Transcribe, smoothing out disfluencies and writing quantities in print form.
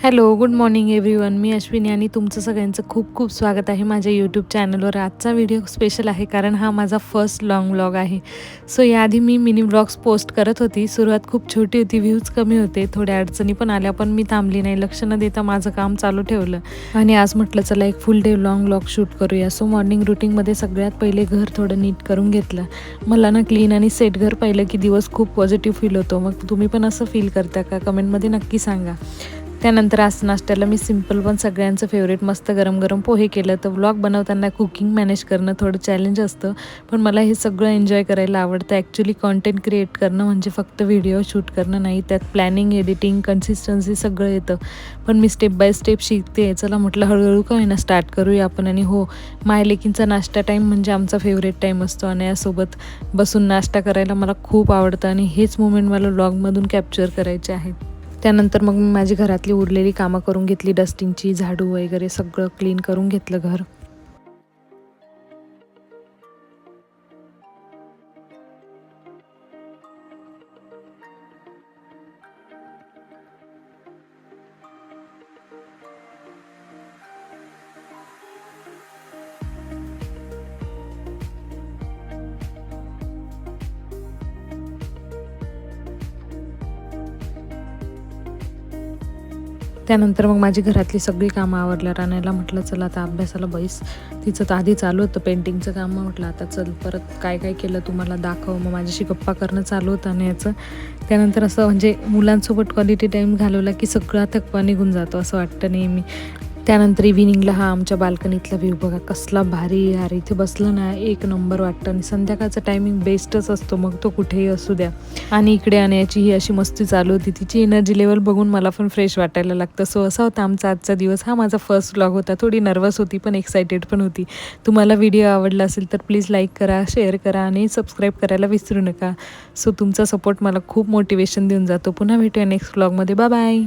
Hello, good morning everyone. मी अश्विनी आणि तुमचं सगळ्यांचं खूप खूप स्वागत आहे माझ्या यूट्यूब चॅनलवर. आजचा व्हिडिओ स्पेशल आहे कारण हा माझा फर्स्ट लाँग व्लॉग आहे. सो याआधी मी मिनी व्लॉग्स पोस्ट करत होती. सुरुवात खूप छोटी होती, व्ह्यूज कमी होते, थोड्या अडचणी पण आल्या, पण मी थांबली नाही. लक्ष न देता माझं काम चालू ठेवलं आणि आज म्हटलं चला एक फुल डे लाँग व्लॉग शूट करूया. सो मॉर्निंग रुटीनमध्ये सगळ्यात पहिले घर थोडं नीट करून घेतलं. मला ना क्लीन आणि सेट घर पाहिलं की दिवस खूप पॉझिटिव्ह फील होतो. मग तुम्ही पण असं फील करता का? कमेंटमध्ये नक्की सांगा. त्यानंतर आज नाश्त्याला मी सिम्पल पण सगळ्यांचं फेवरेट मस्त गरम गरम पोहे केलं. तर व्लॉग बनवताना कुकिंग मॅनेज करणं थोडं चॅलेंज असतं, पण मला हे सगळं एन्जॉय करायला आवडतं. ॲक्च्युली कॉन्टेंट क्रिएट करणं म्हणजे फक्त व्हिडिओ शूट करणं नाही, त्यात प्लॅनिंग, एडिटिंग, कन्सिस्टन्सी सगळं येतं. पण मी स्टेप बाय स्टेप शिकते. चला म्हटलं हळूहळू का होईना स्टार्ट करूया आपण. आणि हो, मायलेकींचा नाश्ता टाईम म्हणजे आमचा फेवरेट टाईम असतो आणि यासोबत बसून नाश्ता करायला मला खूप आवडतं आणि हेच मोमेंट मला व्लॉगमधून कॅप्चर करायचे आहेत. त्यानंतर मग मी माझी घरातली उरलेली कामं करून घेतली. डस्टिंगची, झाडू वगैरे सगळं क्लीन करून घेतलं घर. त्यानंतर मग माझी घरातली सगळी कामं आवरल्या. रानाला म्हटलं चला आता अभ्यासाला बैस. तिचं तर आधी चालू होतं पेंटिंगचं काम. म्हटलं आता चल परत काय काय केलं तुम्हाला दाखव. मग माझ्याशी गप्पा करणं चालू होतं आणि याचं त्यानंतर असं म्हणजे मुलांसोबत क्वालिटी टाईम घालवला की सगळा थकवा निघून जातो असं वाटतं नेहमी. त्यानंतर इव्हिनिंगला हा आमच्या बाल्कनीतला व्ह्यू बघा कसला भारी यार. इथे बसलं ना एक नंबर वाटतं आणि संध्याकाळचा टायमिंग बेस्टच असतो, मग तो कुठेही असू द्या. आणि इकडे आणण्याची ही अशी मस्ती चालू होती. तिची एनर्जी लेवल बघून मला पण फ्रेश वाटायला लागतं. सो असा होता आमचा आजचा दिवस. हा माझा फर्स्ट व्लॉग होता. थोडी नर्वस होती पण एक्सायटेड पण होती. तुम्हाला व्हिडिओ आवडला असेल तर प्लीज लाईक करा, शेअर करा आणि सबस्क्राईब करायला विसरू नका. सो तुमचा सपोर्ट मला खूप मोटिवेशन देऊन जातो. पुन्हा भेटूया नेक्स्ट व्लॉगमध्ये. Bye bye.